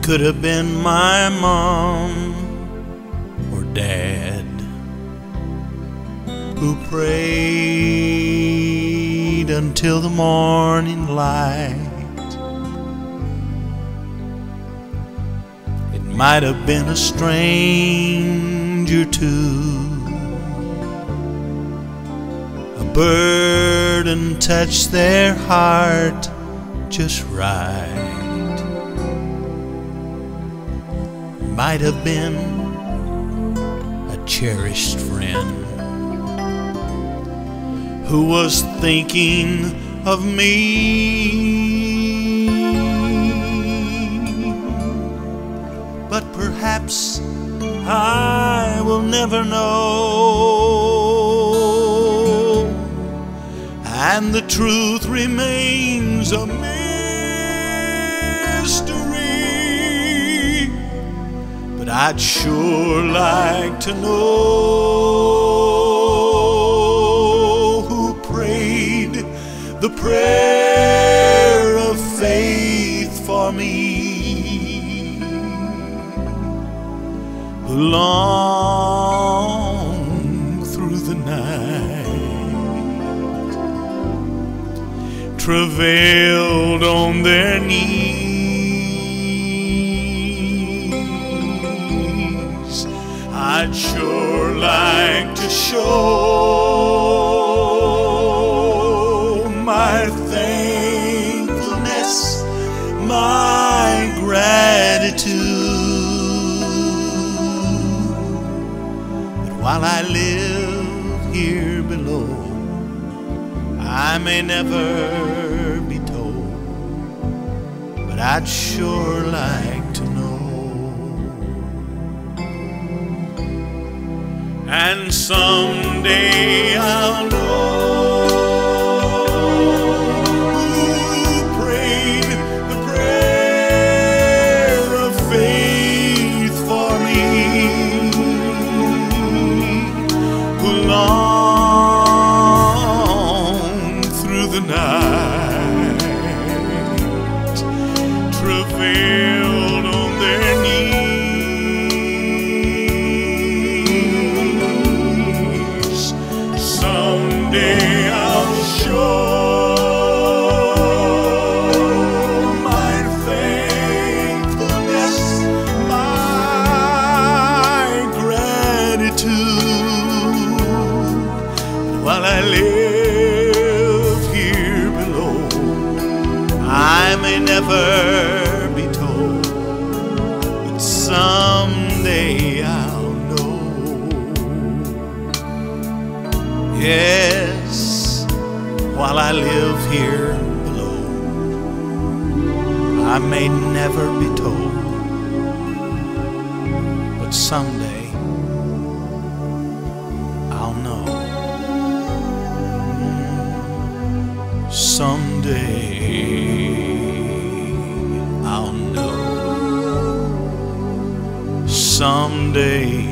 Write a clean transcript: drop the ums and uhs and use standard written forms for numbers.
could have been my mom or dad who prayed until the morning light. It might have been a stranger too. A burden touched their heart just right. Might have been a cherished friend who was thinking of me. But perhaps I will never know, and the truth remains a mystery. But I'd sure like to know who prayed the prayer of faith for me, who long through the night travailed on their knees. I'd sure like to show my thankfulness, my gratitude. But while I live here below, I may never be told, but I'd sure like to know. And someday I'll know who prayed the prayer of faith for me, who long through the night travailed on their knees. Someday I'll show my thankfulness, my gratitude. While I live here below, I may never be told, but someday I'll know. Yes, while I live here below, I may never be told, but someday I'll know. Someday I'll know. Someday